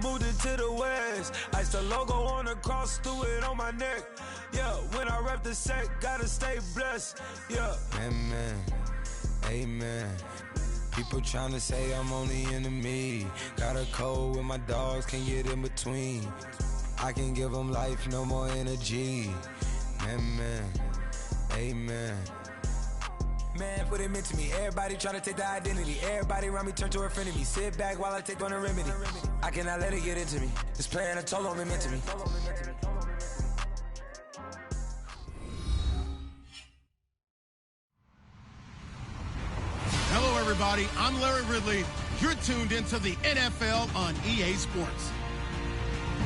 moved it to the west. Iced the logo on the cross, threw it on my neck. Yeah, when I rep the set, gotta stay blessed. Yeah. Amen. Amen. People tryna say I'm only enemy. Got a code with my dogs, can't get in between. I can give them life, no more energy. Amen. Amen. Man, what it meant to me. Everybody tryna take the identity. Everybody around me turn to a friend of me. Sit back while I take on the remedy. I cannot let it get into me. This playing a toll on me, meant to me. Hello, everybody. I'm Larry Ridley. You're tuned into the NFL on EA Sports.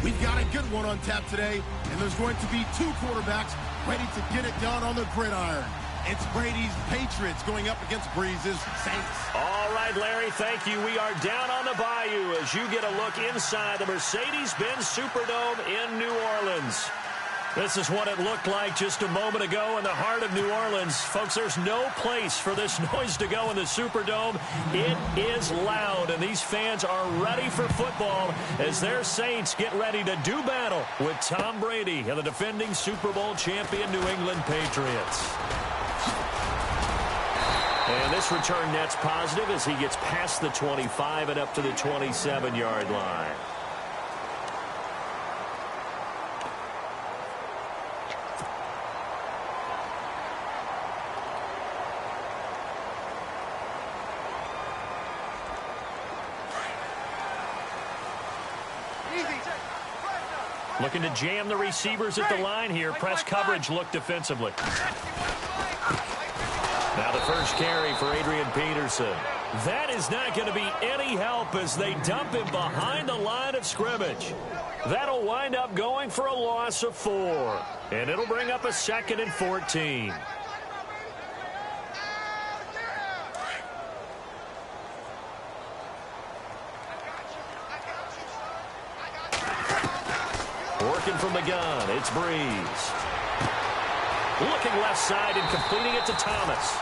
We've got a good one on tap today, and there's going to be two quarterbacks ready to get it done on the gridiron. It's Brady's Patriots going up against Breeze's Saints. All right, Larry, thank you. We are down on the bayou as you get a look inside the Mercedes-Benz Superdome in New Orleans. This is what it looked like just a moment ago in the heart of New Orleans. Folks, there's no place for this noise to go in the Superdome. It is loud, and these fans are ready for football as their Saints get ready to do battle with Tom Brady and the defending Super Bowl champion New England Patriots. And this return net's positive as he gets past the 25 and up to the 27-yard line. Looking to jam the receivers at the line here. Press coverage look defensively. Now the first carry for Adrian Peterson. That is not going to be any help as they dump him behind the line of scrimmage. That'll wind up going for a loss of 4. And it'll bring up a 2nd and 14. Working from the gun, it's Breeze. Looking left side and completing it to Thomas.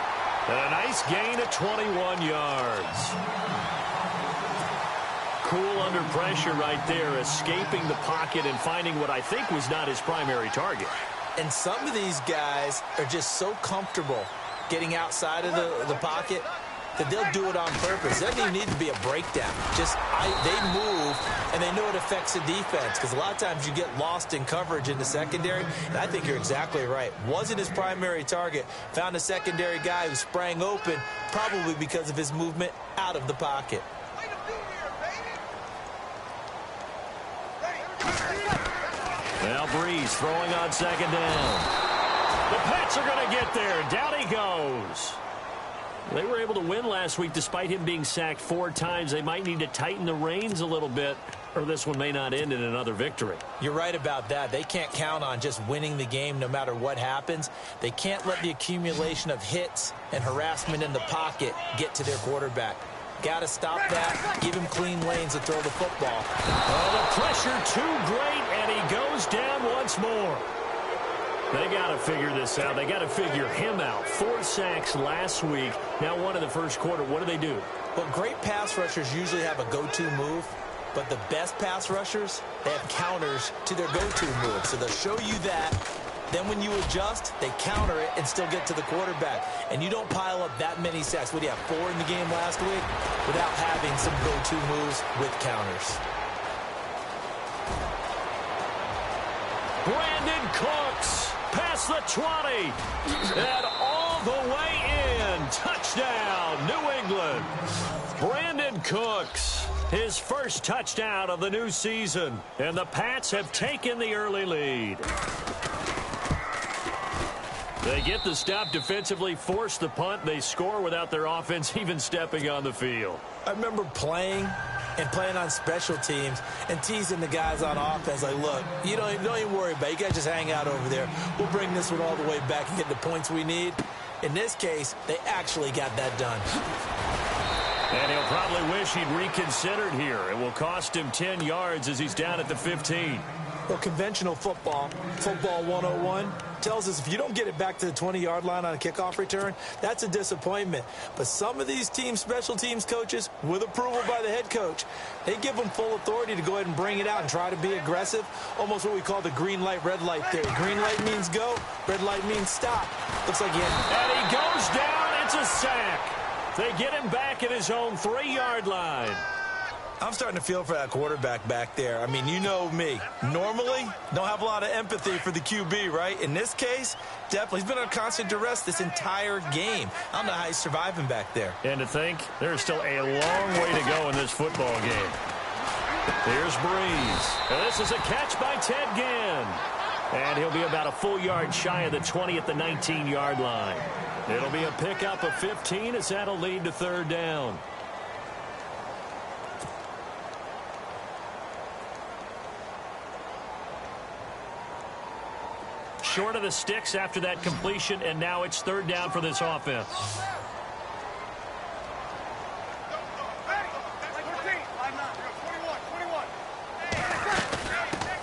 And a nice gain of 21 yards. Cool under pressure right there, escaping the pocket and finding what I think was not his primary target. And some of these guys are just so comfortable getting outside of the pocket that they'll do it on purpose. It doesn't even need to be a breakdown. They move, and they know it affects the defense because a lot of times you get lost in coverage in the secondary, and I think you're exactly right. Wasn't his primary target. Found a secondary guy who sprang open, probably because of his movement out of the pocket. Now Breeze throwing on 2nd down. The Pats are going to get there. Down he goes. They were able to win last week despite him being sacked 4 times. They might need to tighten the reins a little bit, or this one may not end in another victory. You're right about that. They can't count on just winning the game no matter what happens. They can't let the accumulation of hits and harassment in the pocket get to their quarterback. Got to stop that. Give him clean lanes to throw the football. Oh, the pressure too great, and he goes down once more. They got to figure this out. They got to figure him out. 4 sacks last week. Now 1 in the first quarter. What do? Well, great pass rushers usually have a go-to move, but the best pass rushers, they have counters to their go-to move. So they'll show you that. Then when you adjust, they counter it and still get to the quarterback. And you don't pile up that many sacks. What do you have, 4 in the game last week? Without having some go-to moves with counters. Brandon Cooks. Past the 20, and all the way in. Touchdown, New England. Brandon Cooks, his first touchdown of the new season, and the Pats have taken the early lead. They get the stop defensively, force the punt. They score without their offense even stepping on the field. I remember playing on special teams and teasing the guys on offense like, look, you don't even worry about it. You guys just hang out over there. We'll bring this one all the way back and get the points we need. In this case, they actually got that done. And he'll probably wish he'd reconsidered here. It will cost him 10 yards as he's down at the 15. Well, conventional football 101, tells us if you don't get it back to the 20-yard line on a kickoff return, that's a disappointment. But some of these teams, special teams coaches, with approval by the head coach, they give them full authority to go ahead and bring it out and try to be aggressive, almost what we call the green light, red light theory. Green light means go, red light means stop. Looks like he had... And he goes down. It's a sack. They get him back at his own 3-yard line. I'm starting to feel for that quarterback back there. I mean, you know me. Normally, don't have a lot of empathy for the QB, right? In this case, definitely. He's been under constant duress this entire game. I don't know how he's surviving back there. And to think, there's still a long way to go in this football game. Here's Breeze. And this is a catch by Ted Ginn. And he'll be about a full yard shy of the 20 at the 19-yard line. It'll be a pickup of 15 as that'll lead to 3rd down. Short of the sticks after that completion, and now it's 3rd down for this offense.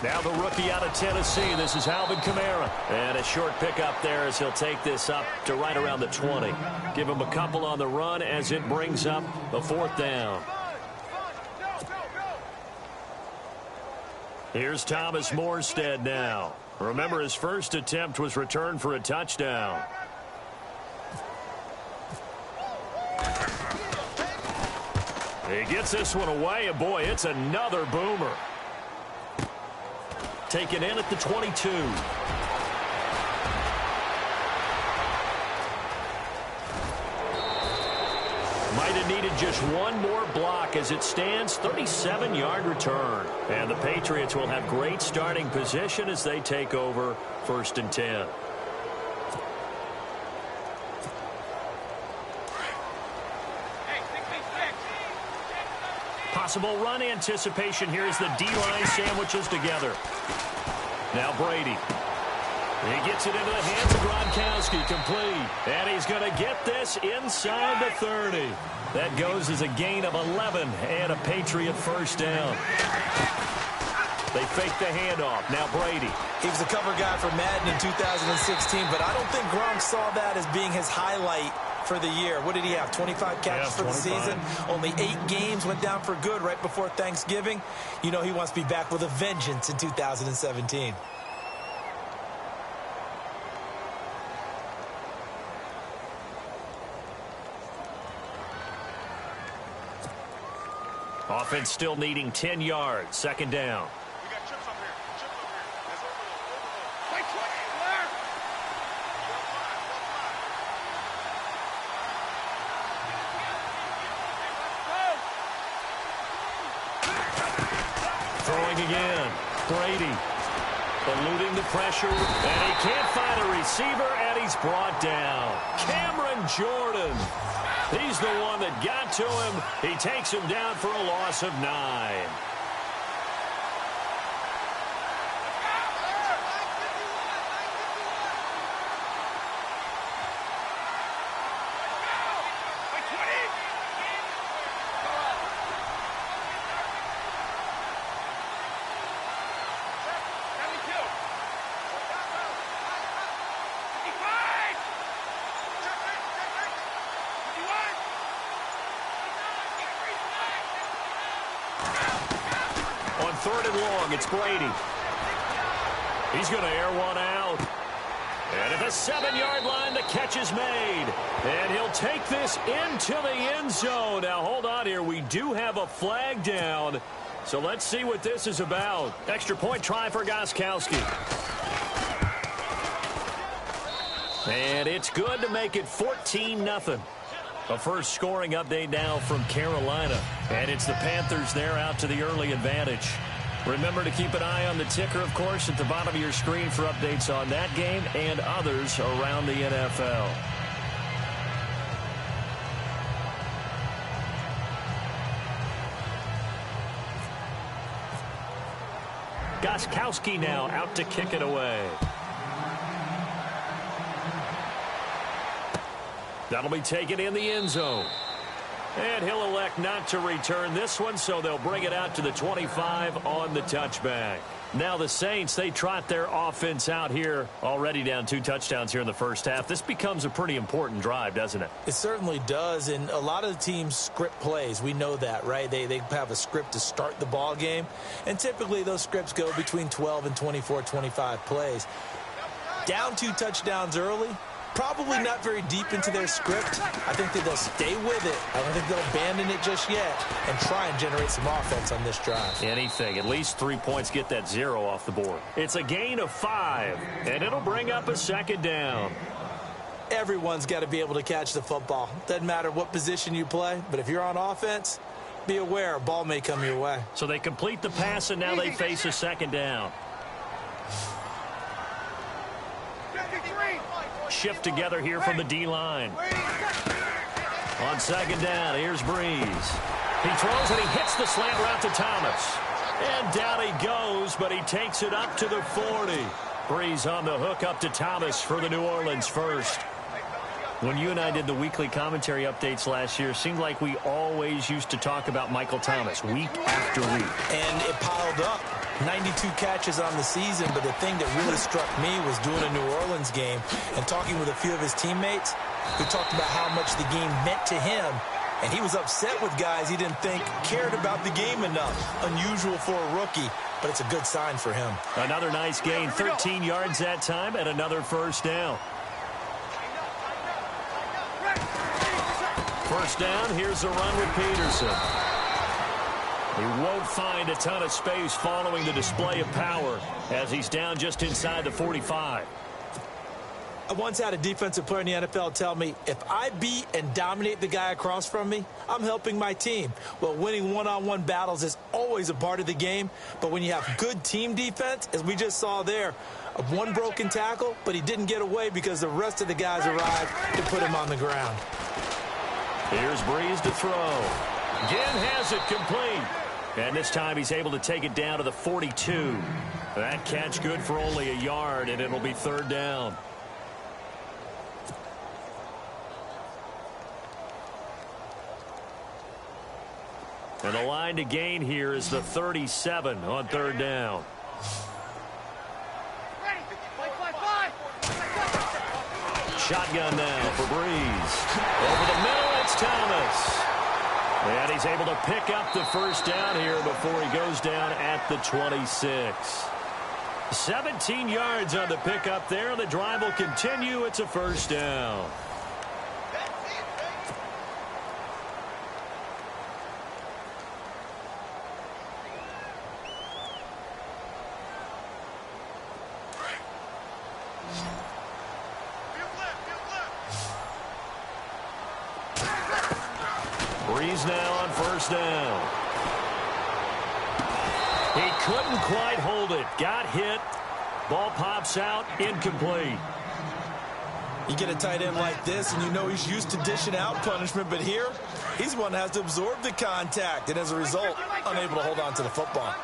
Now the rookie out of Tennessee. This is Alvin Kamara. And a short pickup there as he'll take this up to right around the 20. Give him a couple on the run as it brings up the 4th down. Here's Thomas Morstead now. Remember, his first attempt was returned for a touchdown. He gets this one away, and boy, it's another boomer. Taken in at the 22. Might have needed just one more block as it stands, 37-yard return. And the Patriots will have great starting position as they take over 1st and 10. Possible run anticipation here as the D-line sandwiches together. Now Brady. He gets it into the hands of Gronkowski, complete. And he's going to get this inside the 30. That goes as a gain of 11 and a Patriot 1st down. They fake the handoff. Now Brady. He was a cover guy for Madden in 2016, but I don't think Gronk saw that as being his highlight for the year. What did he have, 25 catches for the season? Only 8 games, went down for good right before Thanksgiving. You know he wants to be back with a vengeance in 2017. Offense still needing 10 yards. 2nd down. We got chips up here. Chips up here. That's overload. Like 20, Blair. Throwing again. Brady eluding the pressure, and he can't find a receiver, and he's brought down. Cameron Jordan. He's the one that got to him. He takes him down for a loss of 9. On 3rd and long, it's Brady. He's going to air one out. And at the 7-yard line, the catch is made. And he'll take this into the end zone. Now, hold on here. We do have a flag down. So let's see what this is about. Extra point try for Gronkowski. And it's good to make it 14-0. A first scoring update now from Carolina. And it's the Panthers there out to the early advantage. Remember to keep an eye on the ticker, of course, at the bottom of your screen for updates on that game and others around the NFL. Gronkowski now out to kick it away. That'll be taken in the end zone. And he'll elect not to return this one, so they'll bring it out to the 25 on the touchback. Now the Saints, they trot their offense out here, already down 2 touchdowns here in the first half. This becomes a pretty important drive, doesn't it? It certainly does, and a lot of the teams script plays. We know that, right? They have a script to start the ball game, and typically those scripts go between 12 and 24, 25 plays. Down 2 touchdowns early, probably not very deep into their script. I think that they'll stay with it. I don't think they'll abandon it just yet and try and generate some offense on this drive. Anything. At least 3 points, get that 0 off the board. It's a gain of 5, and it'll bring up a second down. Everyone's got to be able to catch the football. Doesn't matter what position you play, but if you're on offense, be aware a ball may come your way. So they complete the pass, and now they face a second down. Shift together here from the D-line. On second down, here's Breeze. He throws and he hits the slant route to Thomas. And down he goes, but he takes it up to the 40. Breeze on the hook up to Thomas for the New Orleans first. When you and I did the weekly commentary updates last year, it seemed like we always used to talk about Michael Thomas week after week. And it piled up. 92 catches on the season, but the thing that really struck me was doing a New Orleans game and talking with a few of his teammates who talked about how much the game meant to him, and he was upset with guys he didn't think cared about the game enough. Unusual for a rookie, but it's a good sign for him. Another nice gain, 13 yards that time, and another first down. First down, here's a run with Peterson. He won't find a ton of space following the display of power as he's down just inside the 45. I once had a defensive player in the NFL tell me, if I beat and dominate the guy across from me, I'm helping my team. Well, winning one-on-one battles is always a part of the game, but when you have good team defense, as we just saw there, one broken tackle, but he didn't get away because the rest of the guys arrived to put him on the ground. Here's Breeze to throw. Again has it complete. And this time he's able to take it down to the 42. That catch good for only a yard, and it'll be third down. And the line to gain here is the 37 on third down. Shotgun now for Breeze. Over the middle, it's Thomas. And he's able to pick up the first down here before he goes down at the 26. 17 yards on the pickup there. The drive will continue. It's a first down. Breeze now on first down. He couldn't quite hold it. Got hit. Ball pops out. Incomplete. You get a tight end like this, and you know he's used to dishing out punishment, but here, he's one that has to absorb the contact, and as a result, unable to hold on to the football.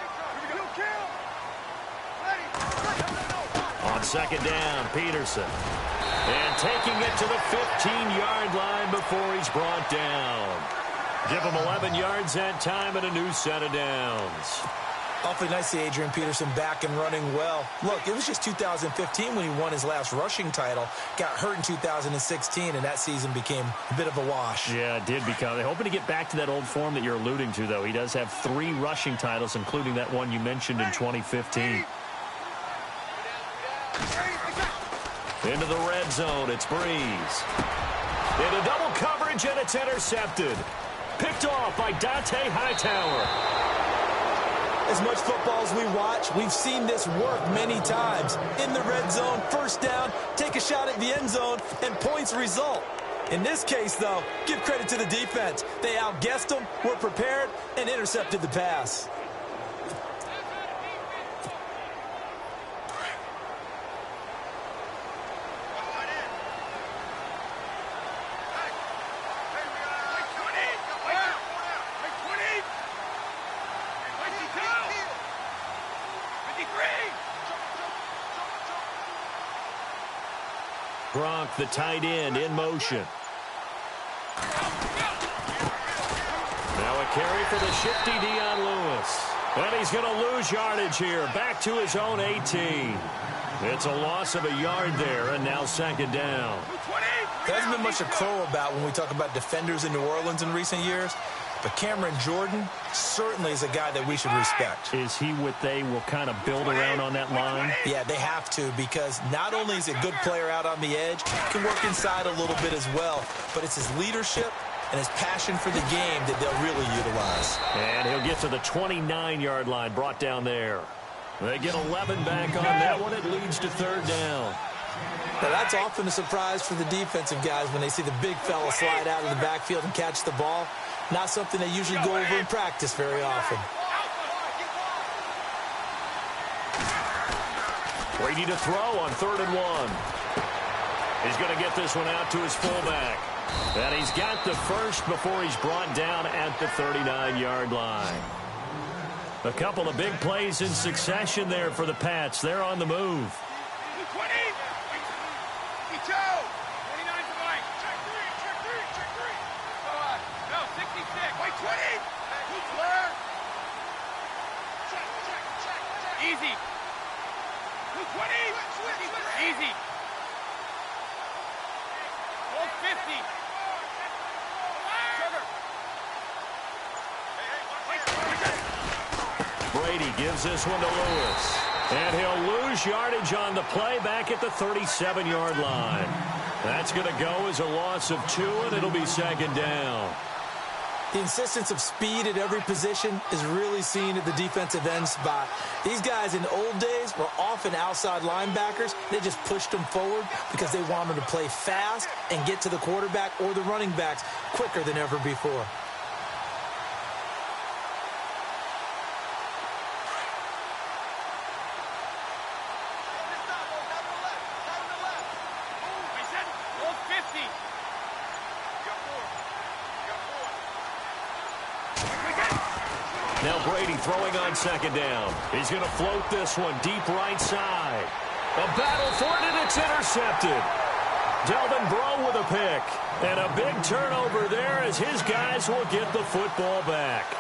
On second down, Peterson. And taking it to the 15-yard line before he's brought down. Give him 11 yards that time and a new set of downs. Awfully nice to see Adrian Peterson back and running well. Look, it was just 2015 when he won his last rushing title. Got hurt in 2016, and that season became a bit of a wash. Yeah, it did become. They're hoping to get back to that old form that you're alluding to, though. He does have 3 rushing titles, including that one you mentioned in 2015. Into the red zone, it's Breeze. Into double coverage, and it's intercepted. Picked off by Dante Hightower. As much football as we watch, we've seen this work many times. In the red zone, first down, take a shot at the end zone, and points result. In this case, though, give credit to the defense. They outguessed them, were prepared, and intercepted the pass. Gronk, the tight end, in motion. carry for the shifty Dion Lewis. And he's going to lose yardage here. Back to his own 18. It's a loss of a yard there, and now second down. There hasn't been much to crow about when we talk about defenders in New Orleans in recent years. But Cameron Jordan certainly is a guy that we should respect. Is he what they will kind of build around on that line? Yeah, they have to, because not only is he a good player out on the edge, he can work inside a little bit as well. But it's his leadership and his passion for the game that they'll really utilize. And he'll get to the 29-yard line, brought down there. They get 11 back on that one. It leads to third down. Now, that's often a surprise for the defensive guys when they see the big fella slide out of the backfield and catch the ball. Not something they usually go over in practice very often. Brady to throw on 3rd and 1. He's going to get this one out to his fullback. And he's got the first before he's brought down at the 39-yard line. A couple of big plays in succession there for the Pats. They're on the move. 20. 22. 29 to Mike. Check 3. No, 66. Wait, 20. Blair. Check. Easy. 20. Easy. Hold 50. Brady gives this one to Lewis. And he'll lose yardage on the play back at the 37-yard line. That's going to go as a loss of 2, and it'll be second down. The insistence of speed at every position is really seen at the defensive end spot. These guys in old days were often outside linebackers. They just pushed them forward because they wanted to play fast and get to the quarterback or the running backs quicker than ever before. Now Brady throwing on second down. He's going to float this one deep right side. A battle for it, and it's intercepted. Delvin Breaux with a pick. And a big turnover there as his guys will get the football back.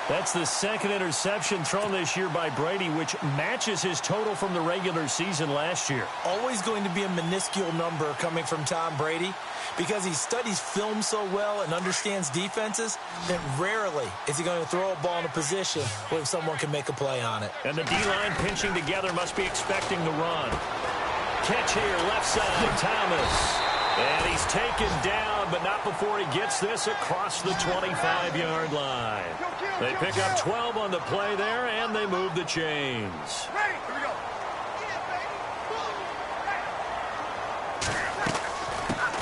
That's the second interception thrown this year by Brady, which matches his total from the regular season last year. Always going to be a minuscule number coming from Tom Brady because he studies film so well and understands defenses that rarely is he going to throw a ball in a position where someone can make a play on it. And the D-line pinching together must be expecting the run. Catch here, left side, Thomas. And he's taken down, but not before he gets this across the 25-yard line. They pick up 12 on the play there, and they move the chains. Ready? Here we go.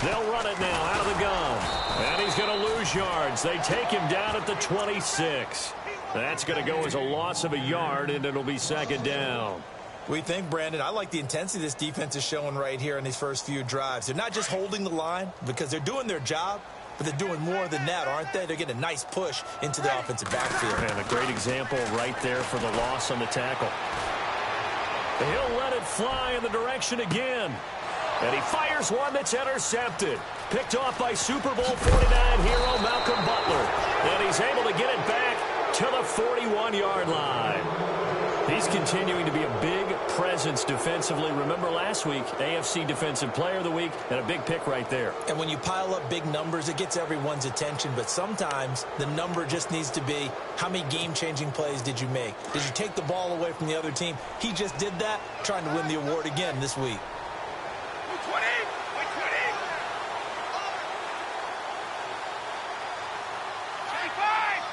They'll run it now out of the gun. And he's going to lose yards. They take him down at the 26. That's going to go as a loss of a yard, and it'll be second down. We think, Brandon, I like the intensity this defense is showing right here in these first few drives. They're not just holding the line because they're doing their job, but they're doing more than that, aren't they? They're getting a nice push into the offensive backfield. And a great example right there for the loss on the tackle. He'll let it fly in the direction again. And he fires one that's intercepted. Picked off by Super Bowl 49 hero Malcolm Butler. And he's able to get it back to the 41-yard line. He's continuing to be a big presence defensively. Remember last week, AFC Defensive Player of the Week, and a big pick right there. And when you pile up big numbers, it gets everyone's attention. But sometimes the number just needs to be, how many game-changing plays did you make? Did you take the ball away from the other team? He just did that, trying to win the award again this week. 20. Wait, 20. 25.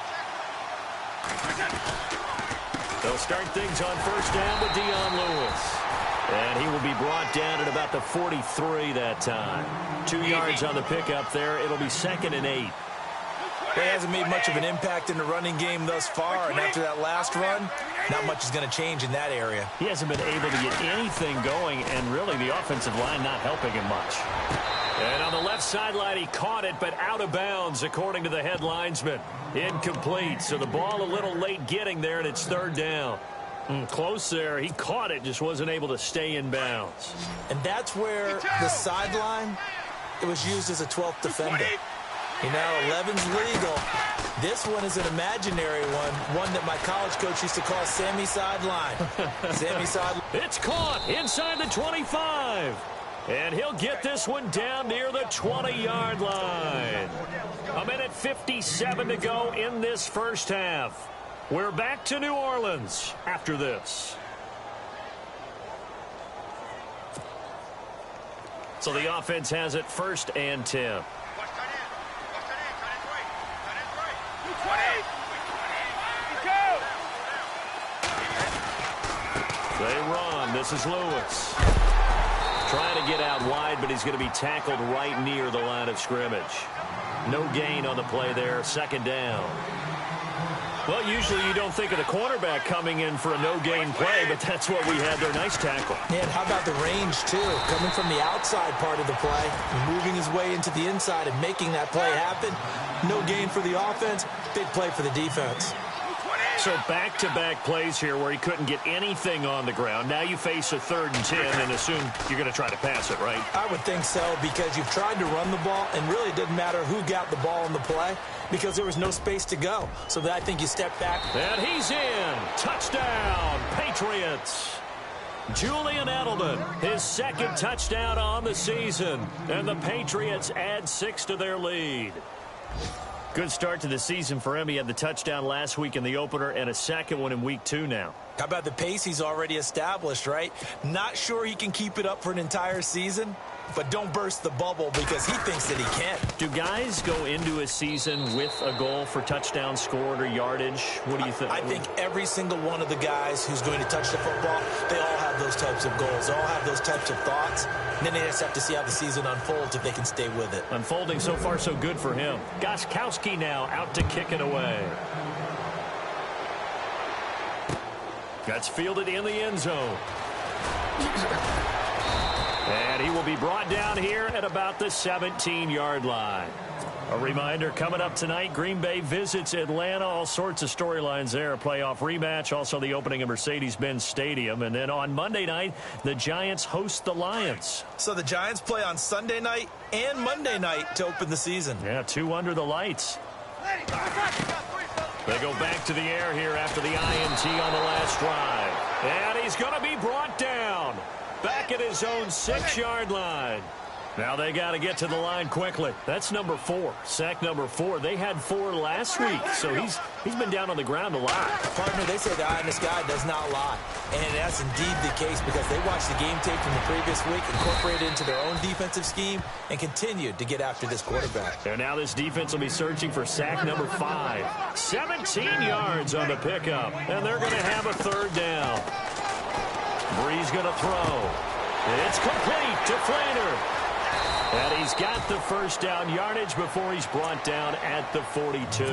They'll start things on first down with Dion Lewis. And he will be brought down at about the 43 that time. 2 yards on the pickup there. It'll be 2nd and 8. He hasn't made much of an impact in the running game thus far, and after that last run, not much is going to change in that area. He hasn't been able to get anything going, and really the offensive line not helping him much. And on the left sideline, he caught it, but out of bounds, according to the head linesman. Incomplete, so the ball a little late getting there, and it's 3rd down. Close there. He caught it, just wasn't able to stay in bounds. And that's where the sideline, it was used as a 12th defender. You know, 11's legal. This one is an imaginary one that my college coach used to call Sammy Sideline. Sammy Sideline. It's caught inside the 25. And he'll get this one down near the 20-yard line. 1:57 to go in this first half. We're back to New Orleans after this. So the offense has it 1st and 10. They run. This is Lewis. Trying to get out wide, but he's going to be tackled right near the line of scrimmage. No gain on the play there. 2nd down. Well, usually you don't think of the cornerback coming in for a no-gain play, but that's what we had there. Nice tackle. Yeah, and how about the range, too? Coming from the outside part of the play, moving his way into the inside and making that play happen. No gain for the offense, big play for the defense. So back-to-back plays here where he couldn't get anything on the ground. Now you face a 3rd and 10 and assume you're going to try to pass it, right? I would think so, because you've tried to run the ball, and really it doesn't matter who got the ball in the play because there was no space to go. So I think you step back. And he's in. Touchdown, Patriots. Julian Edelman, his 2nd touchdown on the season. And the Patriots add 6 to their lead. Good start to the season for him. He had the touchdown last week in the opener and a 2nd one in week 2 now. How about the pace he's already established, right? Not sure he can keep it up for an entire season, but don't burst the bubble because he thinks that he can. Do guys go into a season with a goal for touchdown scored or yardage? What do you think? I think every single one of the guys who's going to touch the football, they all have those types of goals. They all have those types of thoughts. And then they just have to see how the season unfolds if they can stay with it. Unfolding so far so good for him. Gostkowski now out to kick it away. That's fielded in the end zone. And he will be brought down here at about the 17-yard line. A reminder, coming up tonight, Green Bay visits Atlanta. All sorts of storylines there. A playoff rematch, also the opening of Mercedes-Benz Stadium. And then on Monday night, the Giants host the Lions. So the Giants play on Sunday night and Monday night to open the season. Yeah, 2 under the lights. They go back to the air here after the INT on the last drive. And he's going to be brought down. Back at his own 6-yard line. Now they got to get to the line quickly. That's number 4. Sack number 4. They had 4 last week, so he's been down on the ground a lot. Partner, they say the eye in the sky does not lie. And that's indeed the case because they watched the game tape from the previous week, incorporated it into their own defensive scheme, and continued to get after this quarterback. And now this defense will be searching for sack number 5. 17 yards on the pickup, and they're going to have a 3rd down. Brees going to throw. It's complete to Flaner. And he's got the 1st down yardage before he's brought down at the 42.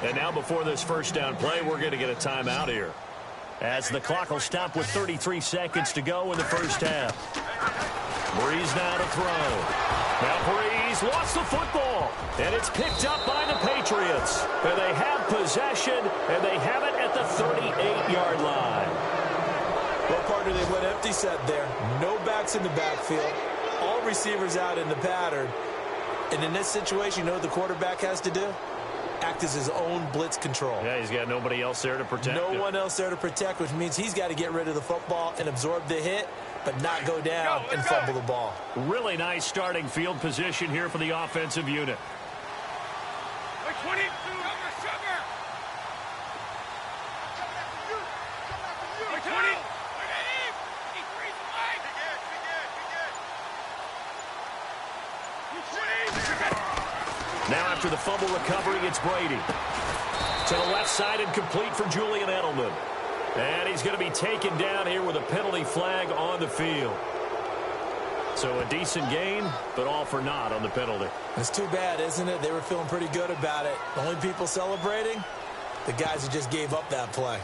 And now before this 1st down play, we're going to get a timeout here, as the clock will stop with 33 seconds to go in the first half. Brees now to throw. Now Brees lost the football, and it's picked up by the Patriots. And they have possession, and they have it at the 38-yard line. Well, partner, they went empty set there. No backs in the backfield. All receivers out in the pattern. And in this situation, you know what the quarterback has to do? Act as his own blitz control. Yeah, he's got nobody else there to protect him. No one else there to protect, which means he's got to get rid of the football and absorb the hit, but not go down and fumble the ball. Really nice starting field position here for the offensive unit. 20. Now after the fumble recovery, it's Brady. To the left side and complete for Julian Edelman. And he's going to be taken down here with a penalty flag on the field. So a decent gain, but all for naught on the penalty. It's too bad, isn't it? They were feeling pretty good about it. The only people celebrating, the guys who just gave up that play.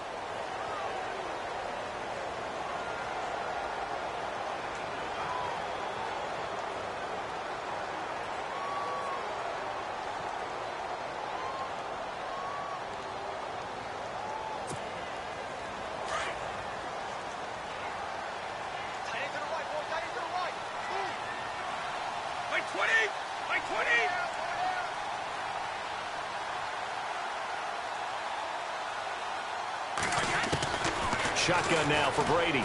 Shotgun now for Brady.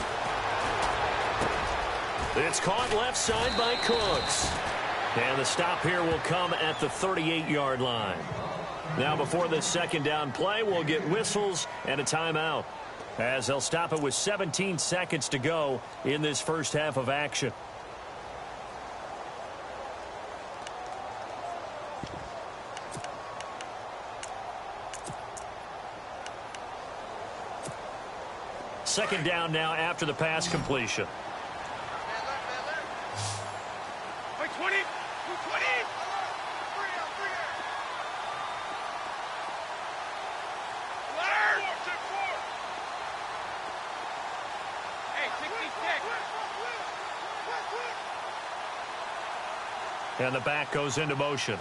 It's caught left side by Cooks. And the stop here will come at the 38-yard line. Now before this second down play, we'll get whistles and a timeout, as they'll stop it with 17 seconds to go in this first half of action. Second down now after the pass completion. By 20. 220. And the back goes into motion.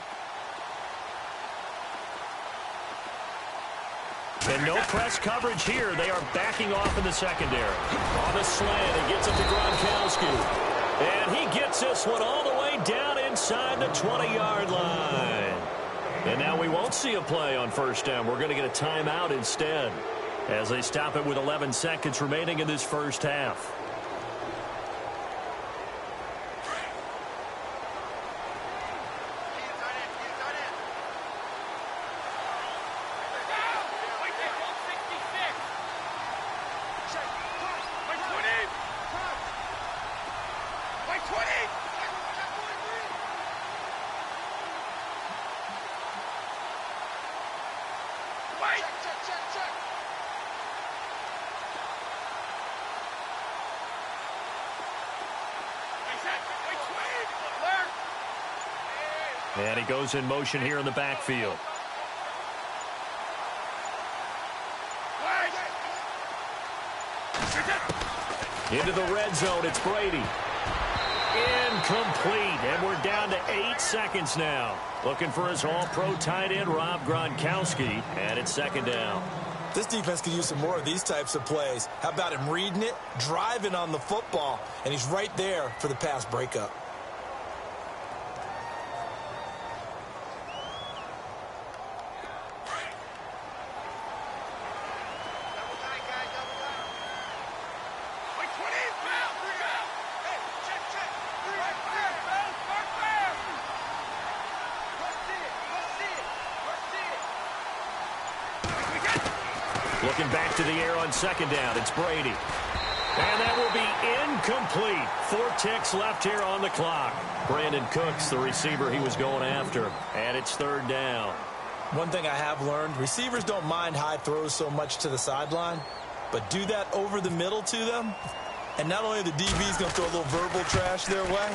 And no press coverage here. They are backing off in the secondary. On the slant, it gets it to Gronkowski. And he gets this one all the way down inside the 20-yard line. And now we won't see a play on first down. We're going to get a timeout instead, as they stop it with 11 seconds remaining in this first half. And he goes in motion here in the backfield. Into the red zone, it's Brady. Incomplete, and we're down to 8 seconds now. Looking for his all-pro tight end, Rob Gronkowski, and it's second down. This defense could use some more of these types of plays. How about him reading it, driving on the football, and he's right there for the pass breakup. Looking back to the air on second down, it's Brady. And that will be incomplete. 4 ticks left here on the clock. Brandon Cooks, the receiver he was going after. And it's third down. One thing I have learned, receivers don't mind high throws so much to the sideline, but do that over the middle to them, and not only are the DBs going to throw a little verbal trash their way,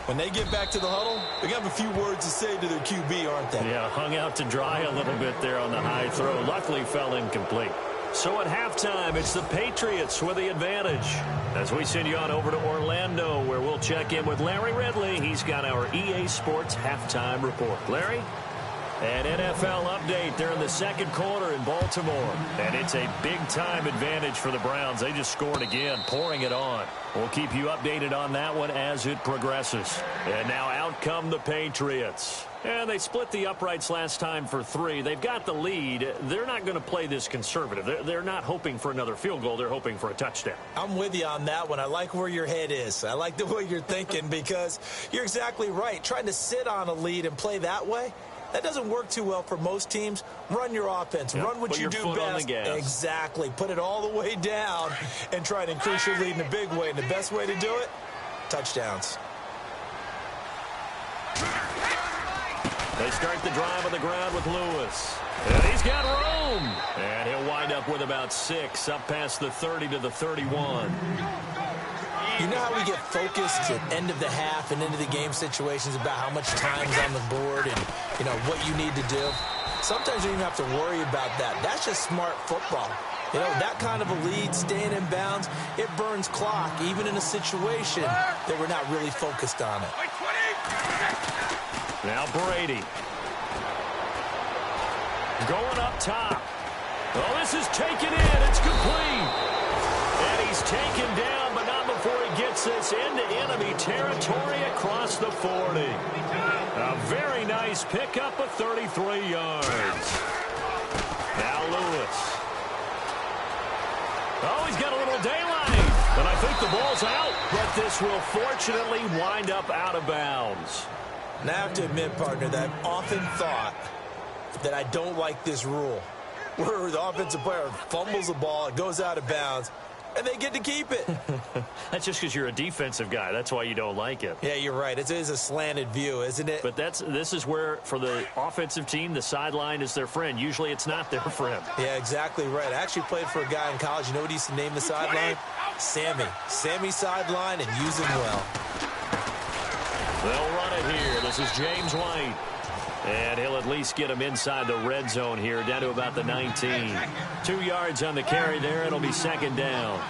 when they get back to the huddle, they're going to have a few words to say to their QB, aren't they? Yeah, hung out to dry a little bit there on the high throw. Luckily fell incomplete. So at halftime, it's the Patriots with the advantage. As we send you on over to Orlando, where we'll check in with Larry Ridley. He's got our EA Sports halftime report. Larry? An NFL update. They're in the second quarter in Baltimore. And it's a big-time advantage for the Browns. They just scored again, pouring it on. We'll keep you updated on that one as it progresses. And now out come the Patriots. And they split the uprights last time for 3. They've got the lead. They're not going to play this conservative. They're not hoping for another field goal. They're hoping for a touchdown. I'm with you on that one. I like where your head is. I like the way you're thinking, because you're exactly right. Trying to sit on a lead and play that way, that doesn't work too well for most teams. Run your offense. Yep. Run what you do best. On the gas. Exactly. Put it all the way down and try to increase your lead in a big way. And the best way to do it, touchdowns. They start the drive on the ground with Lewis. And he's got room. And he'll wind up with about 6, up past the 30 to the 31. You know how we get focused at end of the half and into the game situations about how much time's on the board and, you know, what you need to do? Sometimes you don't even have to worry about that. That's just smart football. You know, that kind of a lead, staying in bounds, it burns clock, even in a situation that we're not really focused on it. Now Brady. Going up top. Oh, this is taken in. It's complete. And he's taken down, but not before he gets this into enemy territory across the 40. A very nice pickup of 33 yards. Now Lewis. Oh, he's got a little daylight. And I think the ball's out. But this will fortunately wind up out of bounds. Now, I have to admit, partner, that I've often thought that I don't like this rule, where the offensive player fumbles the ball, it goes out of bounds, and they get to keep it. That's just because you're a defensive guy. That's why you don't like it. Yeah, you're right. It is a slanted view, isn't it? But this is where, for the offensive team, the sideline is their friend. Usually it's not their friend. Yeah, exactly right. I actually played for a guy in college. You know what he used to name the sideline? Sammy. Sammy sideline, and use him well. They'll run it here. This is James White. And he'll at least get him inside the red zone here, down to about the 19. 2 yards on the carry there. It'll be second down.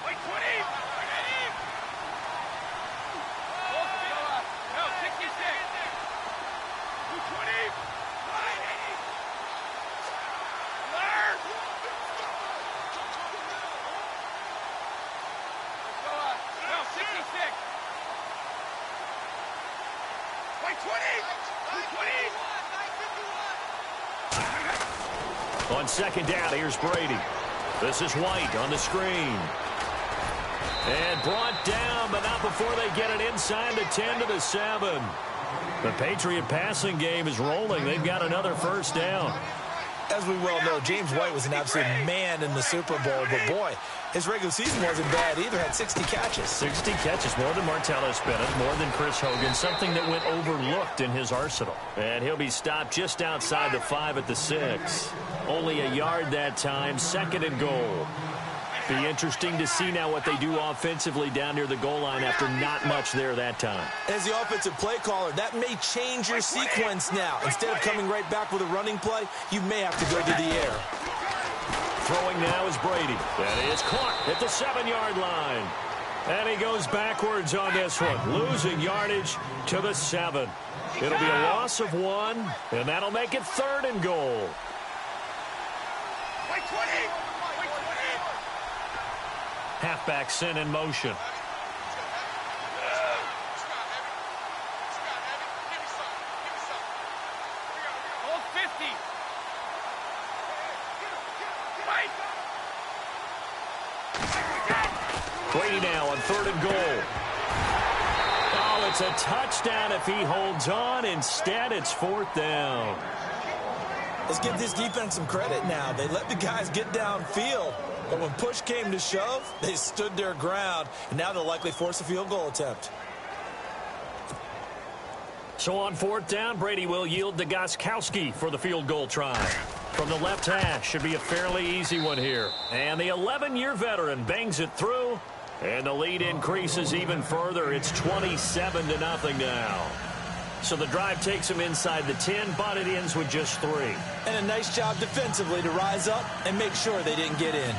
On second down, here's Brady. This is White on the screen. And brought down, but not before they get it inside the 10 to the 7. The Patriot passing game is rolling. They've got another first down. As we well know, James White was an absolute man in the Super Bowl, but boy, his regular season wasn't bad either. Had 60 catches. 60 catches, more than Martellus Bennett, more than Chris Hogan, something that went overlooked in his arsenal. And he'll be stopped just outside the 5 at the 6. Only a yard that time, second and goal. Be interesting to see now what they do offensively down near the goal line after not much there that time. As the offensive play caller, that may change your sequence now. Instead of coming right back with a running play, you may have to go to the air. Throwing now is Brady. That is caught at the 7-yard line. And he goes backwards on this one, losing yardage to the 7. It'll be a loss of 1, and that'll make it third and goal. Halfback sent in motion. Brady now on third and goal. Oh, it's a touchdown if he holds on. Instead, it's fourth down. Let's give this defense some credit now. They let the guys get downfield. But when push came to shove, they stood their ground, and now they'll likely force a field goal attempt. So on fourth down, Brady will yield to Gostkowski for the field goal try. From the left hash, should be a fairly easy one here. And the 11-year veteran bangs it through, and the lead increases even further. It's 27-0 now. So the drive takes him inside the 10, but it ends with just 3. And a nice job defensively to rise up and make sure they didn't get in.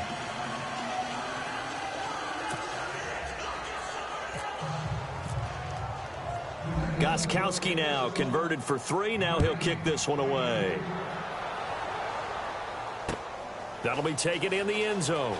Gostkowski now converted for 3. Now he'll kick this one away. That'll be taken in the end zone.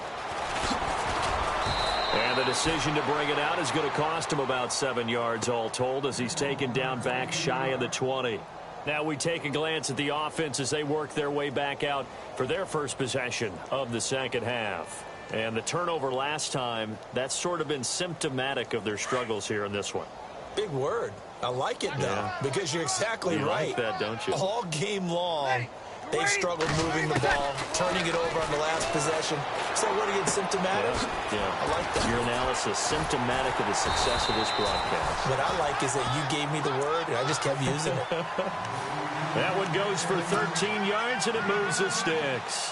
And the decision to bring it out is going to cost him about 7 yards all told as he's taken down back shy of the 20. Now we take a glance at the offense as they work their way back out for their first possession of the second half. And the turnover last time, that's sort of been symptomatic of their struggles here in this one. Big word. I like it, though, because you're exactly right. You like that, don't you? All game long, they've struggled moving the ball, turning it over on the last possession. So what again, symptomatic? Yeah. I like that. Your analysis, symptomatic of the success of this broadcast. What I like is that you gave me the word, and I just kept using it. That one goes for 13 yards, and it moves the sticks.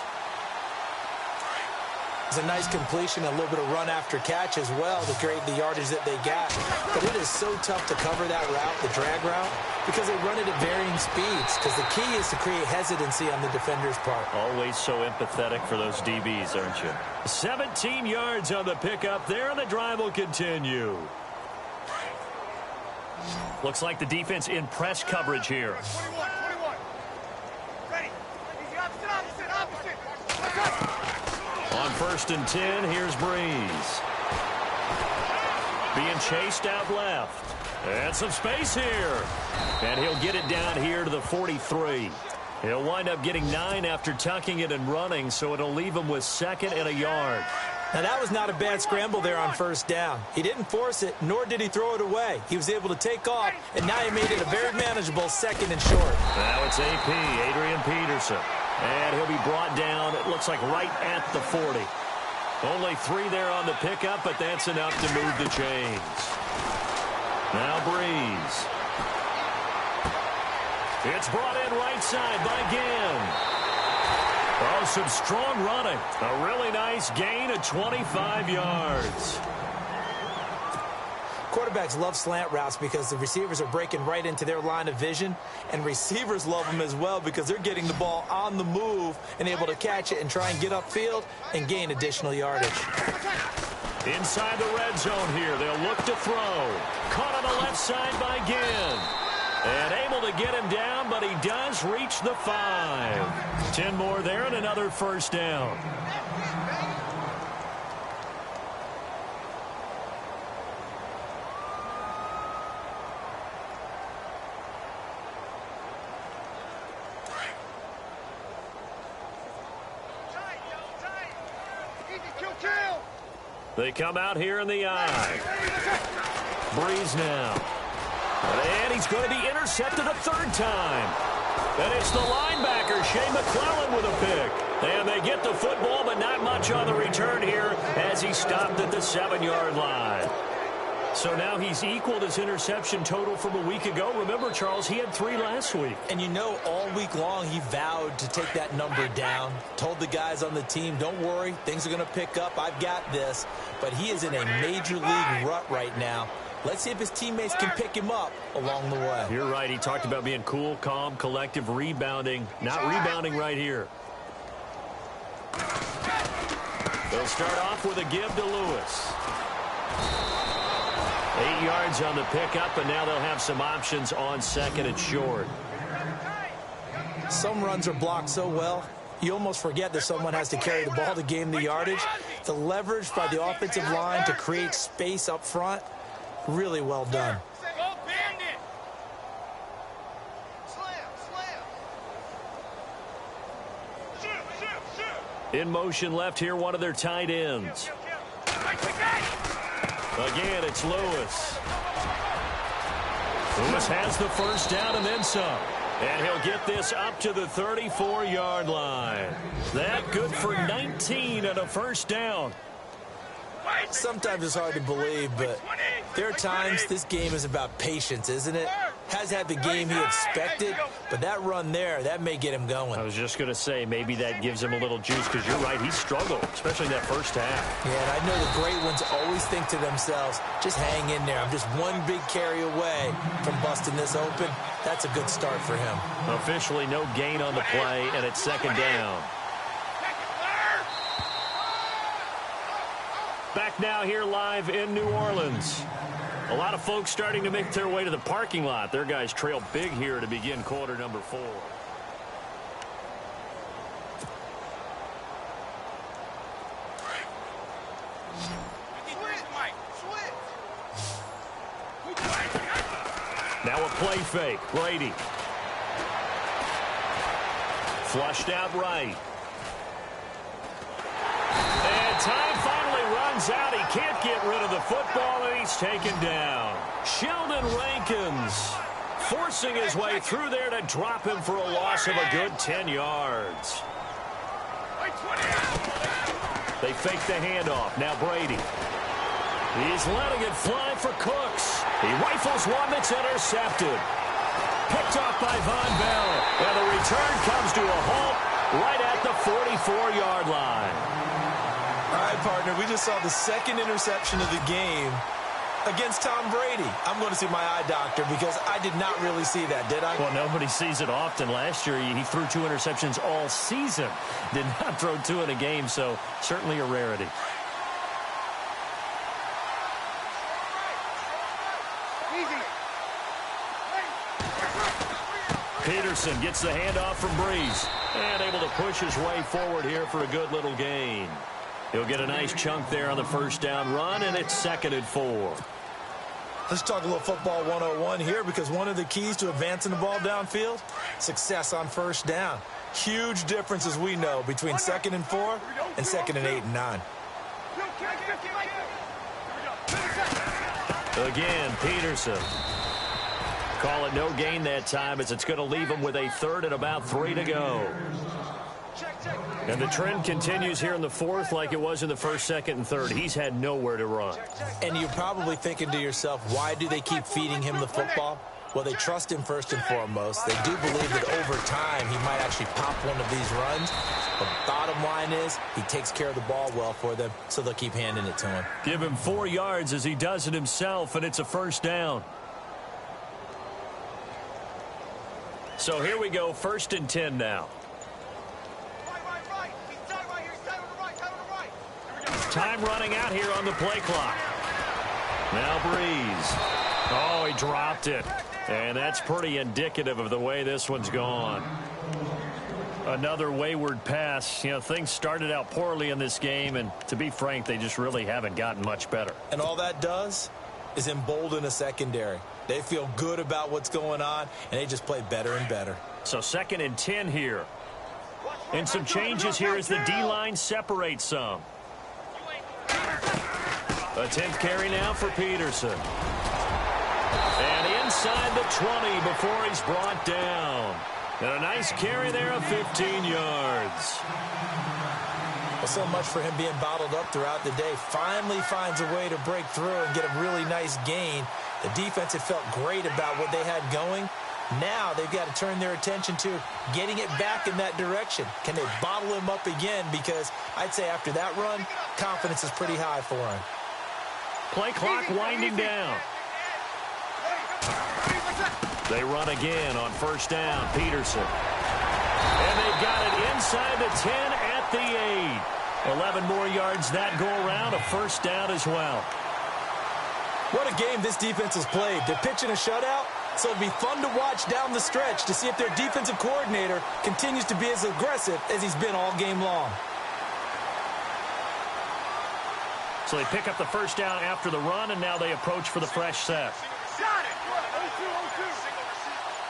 It's a nice completion, a little bit of run after catch as well to create the yardage that they got. But it is so tough to cover that route, the drag route, because they run it at varying speeds. Because the key is to create hesitancy on the defender's part. Always so empathetic for those DBs, aren't you? 17 yards on the pickup there, and the drive will continue. Looks like the defense in press coverage here. 21. Ready. Easy, opposite. On first and 10, here's Breeze. Being chased out left. And some space here. And he'll get it down here to the 43. He'll wind up getting 9 after tucking it and running, so it'll leave him with 2nd and a yard. Now, that was not a bad scramble there on first down. He didn't force it, nor did he throw it away. He was able to take off, and now he made it a very manageable 2nd and short. Now it's AP, Adrian Peterson. And he'll be brought down, it looks like right at the 40. Only 3 there on the pickup, but that's enough to move the chains. Now Breeze. It's brought in right side by Gann. Oh, some strong running. A really nice gain of 25 yards. Quarterbacks love slant routes because the receivers are breaking right into their line of vision, and receivers love them as well because they're getting the ball on the move and able to catch it and try and get upfield and gain additional yardage. Inside the red zone here, they'll look to throw. Caught on the left side by Gann. And able to get him down, but he does reach the 5. 10 more there and another first down. They come out here in the eye. Breeze now. And he's going to be intercepted a 3rd time. And it's the linebacker, Shea McClellan, with a pick. And they get the football, but not much on the return here as he stopped at the 7-yard line. So now he's equaled his interception total from a week ago. Remember, Charles, he had 3 last week. And you know, all week long he vowed to take that number down. Told the guys on the team, don't worry, things are going to pick up. I've got this. But he is in a major league rut right now. Let's see if his teammates can pick him up along the way. You're right. He talked about being cool, calm, collective, rebounding. Not rebounding right here. They'll start off with a give to Lewis. 8 yards on the pickup, and now they'll have some options on 2nd and short. Some runs are blocked so well, you almost forget that someone has to carry the ball to gain the yardage. The leverage by the offensive line to create space up front, really well done. In motion left here, one of their tight ends. Again, it's Lewis. Lewis has the first down and then some. And he'll get this up to the 34-yard line. That good for 19 and a first down. Sometimes it's hard to believe, but there are times this game is about patience, isn't it? Has had the game he expected, but that run there, that may get him going. I was just going to say, maybe that gives him a little juice, because you're right, he struggled, especially in that first half. Yeah, and I know the great ones always think to themselves, just hang in there. I'm just one big carry away from busting this open. That's a good start for him. Officially no gain on the play, and it's 2nd down. Back now here live in New Orleans. A lot of folks starting to make their way to the parking lot. Their guys trail big here to begin quarter number 4. Now a play fake. Brady. Flushed out right. And time finally runs out. He can't get rid of the football, and he's taken down. Sheldon Rankins forcing his way through there to drop him for a loss of a good 10 yards. They fake the handoff. Now Brady. He's letting it fly for Cooks. He rifles one that's intercepted. Picked off by Von Bell. And the return comes to a halt right at the 44-yard line. All right, partner, we just saw the 2nd interception of the game against Tom Brady. I'm going to see my eye doctor because I did not really see that, did I? Well, nobody sees it often. Last year, he threw 2 interceptions all season. Did not throw 2 in a game, so certainly a rarity. Peterson gets the handoff from Breeze and able to push his way forward here for a good little gain. He'll get a nice chunk there on the first down run, and it's 2nd and 4. Let's talk a little football 101 here, because one of the keys to advancing the ball downfield, success on first down. Huge difference, as we know, between 2nd and 4 and 2nd and 8 and 9. Again, Peterson. Call it no gain that time as it's going to leave him with a third and about 3 to go. And the trend continues here in the fourth like it was in the first, second, and third. He's had nowhere to run. And you're probably thinking to yourself, why do they keep feeding him the football? Well, they trust him first and foremost. They do believe that over time he might actually pop one of these runs. The bottom line is he takes care of the ball well for them, so they'll keep handing it to him. Give him 4 yards as he does it himself, and it's a first down. So here we go, 1st and 10 now. Time running out here on the play clock. Now Breeze. Oh, he dropped it. And that's pretty indicative of the way this one's gone. Another wayward pass. You know, things started out poorly in this game, and to be frank, they just really haven't gotten much better. And all that does is embolden a secondary. They feel good about what's going on, and they just play better and better. So 2nd and 10 here. And some changes here as the D-line separates some. A 10th carry now for Peterson. And inside the 20 before he's brought down. And a nice carry there of 15 yards. Well, so much for him being bottled up throughout the day. Finally finds a way to break through and get a really nice gain. The defense had felt great about what they had going. Now they've got to turn their attention to getting it back in that direction. Can they bottle him up again? Because I'd say after that run, confidence is pretty high for him. Play clock winding down. They run again on 1st down. Peterson. And they've got it inside the 10 at the 8. 11 more yards that go around. A 1st down as well. What a game this defense has played. They're pitching a shutout, so it'll be fun to watch down the stretch to see if their defensive coordinator continues to be as aggressive as he's been all game long. So they pick up the 1st down after the run, and now they approach for the fresh set.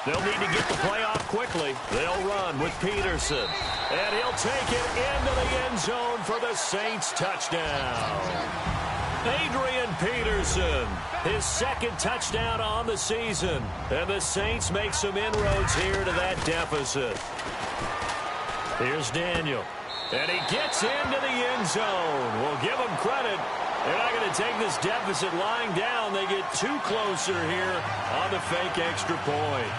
They'll need to get the play off quickly. They'll run with Peterson. And he'll take it into the end zone for the Saints touchdown. Adrian Peterson, his 2nd touchdown on the season. And the Saints make some inroads here to that deficit. Here's Daniel. And he gets into the end zone. We'll give him credit. They're not going to take this deficit lying down. They get 2 closer here on the fake extra point.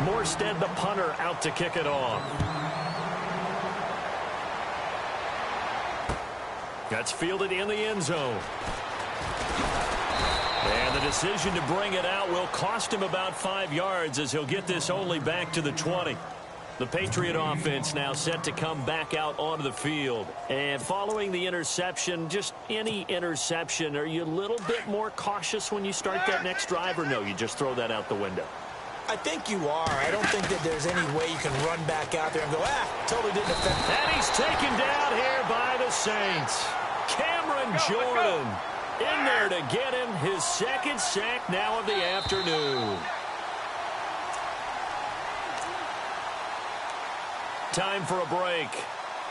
Morstead, the punter, out to kick it off. That's fielded in the end zone. And the decision to bring it out will cost him about 5 yards as he'll get this only back to the 20. The Patriot offense now set to come back out onto the field. And following the interception, just any interception, are you a little bit more cautious when you start that next drive, or no, you just throw that out the window? I think you are. I don't think that there's any way you can run back out there and go, totally didn't affect me. And he's taken down here by the Saints. Cameron Jordan in there to get him his 2nd sack now of the afternoon. Time for a break.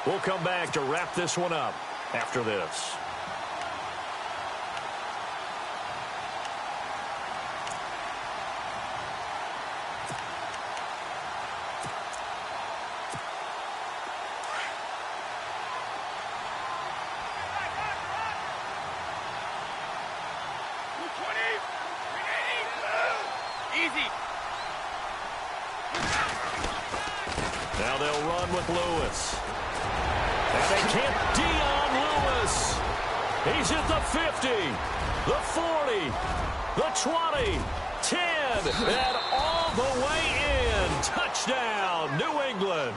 We'll come back to wrap this one up after this. Now they'll run with Lewis. And they can't. Dion Lewis. He's at the 50, the 40, the 20, 10, and all the way in. Touchdown, New England.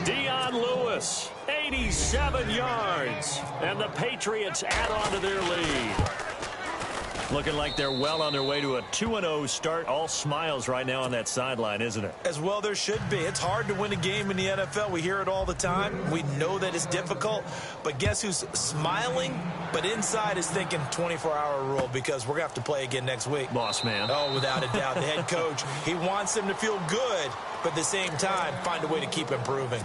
Dion Lewis, 87 yards. And the Patriots add on to their lead. Looking like they're well on their way to a 2-0 start. All smiles right now on that sideline, isn't it? As well there should be. It's hard to win a game in the NFL. We hear it all the time. We know that it's difficult. But guess who's smiling, but inside is thinking 24-hour rule, because we're going to have to play again next week. Boss man. Oh, without a doubt. The head coach, he wants them to feel good, but at the same time, find a way to keep improving.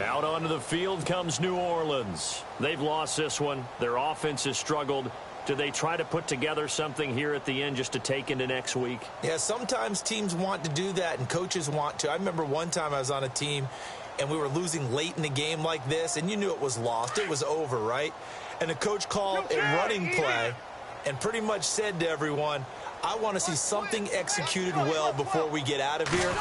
Out onto the field comes New Orleans. They've lost this one. Their offense has struggled. Do they try to put together something here at the end just to take into next week? Yeah, sometimes teams want to do that and coaches want to. I remember one time I was on a team and we were losing late in the game like this, and you knew it was lost. It was over, right? And the coach called a running play and pretty much said to everyone, I want to see something executed well before we get out of here.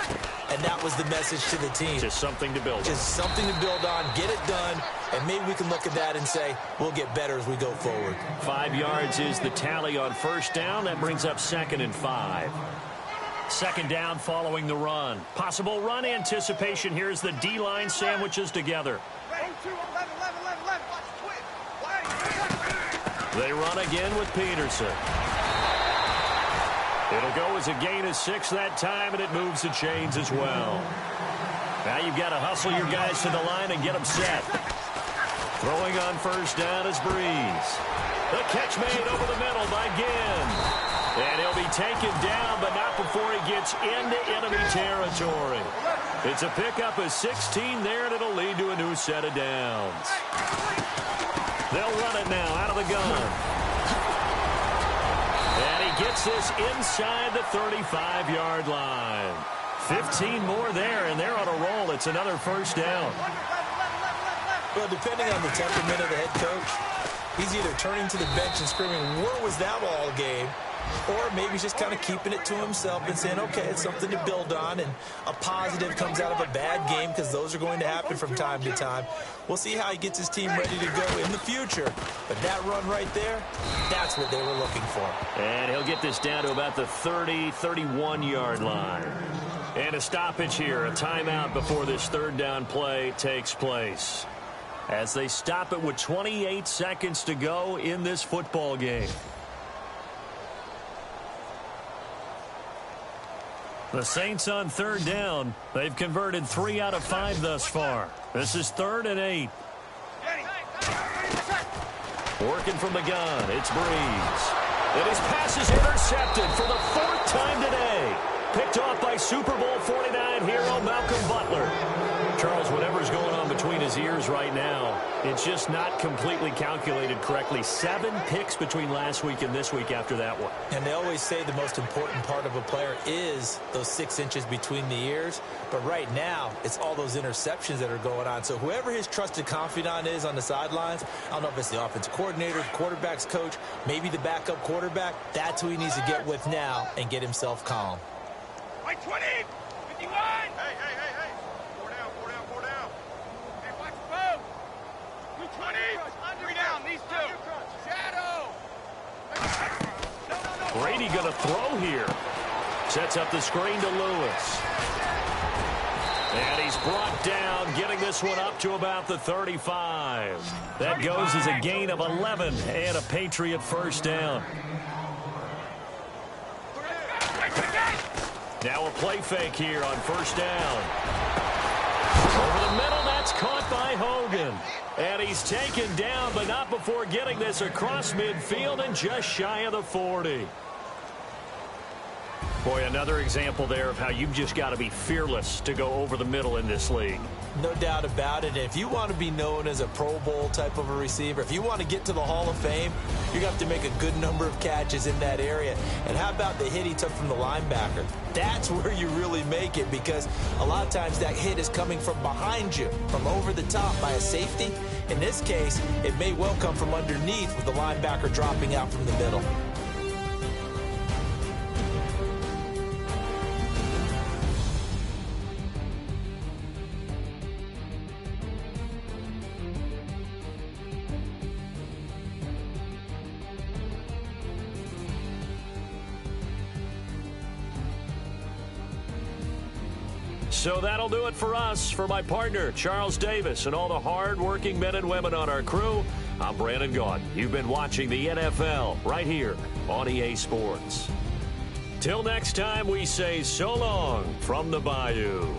And that was the message to the team. Just something to build on. Just something to build on, get it done, and maybe we can look at that and say, we'll get better as we go forward. 5 yards is the tally on first down. That brings up 2nd and 5. Second down following the run. Possible run anticipation. Here's the D-line sandwiches together. They run again with Peterson. It'll go as a gain of 6 that time, and it moves the chains as well. Now you've got to hustle your guys to the line and get them set. Throwing on first down is Breeze. The catch made over the middle by Ginn. And he'll be taken down, but not before he gets into enemy territory. It's a pickup of 16 there, and it'll lead to a new set of downs. They'll run it now out of the gun. And he gets this inside the 35-yard line. 15 more there, and they're on a roll. It's another first down. Well, depending on the temperament of the head coach, he's either turning to the bench and screaming, where was that all game? Or maybe he's just kind of keeping it to himself and saying, okay, it's something to build on, and a positive comes out of a bad game because those are going to happen from time to time. We'll see how he gets his team ready to go in the future. But that run right there, that's what they were looking for. And he'll get this down to about the 30, 31-yard line. And a stoppage here, a timeout before this third down play takes place. As they stop it with 28 seconds to go in this football game. The Saints on third down. They've converted 3 out of 5 thus far. This is 3rd and 8. Working from the gun, it's Breeze. And his pass is intercepted for the 4th time today. Picked off by Super Bowl 49 hero Malcolm Butler. Charles, whatever's going on between his ears right now, it's just not completely calculated correctly. 7 picks between last week and this week after that one. And they always say the most important part of a player is those 6 inches between the ears. But right now, it's all those interceptions that are going on. So whoever his trusted confidant is on the sidelines, I don't know if it's the offensive coordinator, the quarterback's coach, maybe the backup quarterback, that's who he needs to get with now and get himself calm. Right 20, 51. Hey. 4 down. Hey, watch both. 220. 3 down, these 2. Shadow. No. Brady going to throw here. Sets up the screen to Lewis. And he's brought down, getting this one up to about the 35. That goes as a gain of 11 and a Patriot first down. Now a play fake here on first down. Over the middle, that's caught by Hogan. And he's taken down, but not before getting this across midfield and just shy of the 40. Boy, another example there of how you've just got to be fearless to go over the middle in this league. No doubt about it. If you want to be known as a Pro Bowl type of a receiver, if you want to get to the Hall of Fame, you're going to have to make a good number of catches in that area. And how about the hit he took from the linebacker? That's where you really make it, because a lot of times that hit is coming from behind you, from over the top by a safety. In this case, it may well come from underneath with the linebacker dropping out from the middle. So that'll do it for us. For my partner, Charles Davis, and all the hard-working men and women on our crew, I'm Brandon Gaudin. You've been watching the NFL right here on EA Sports. Till next time, we say so long from the Bayou.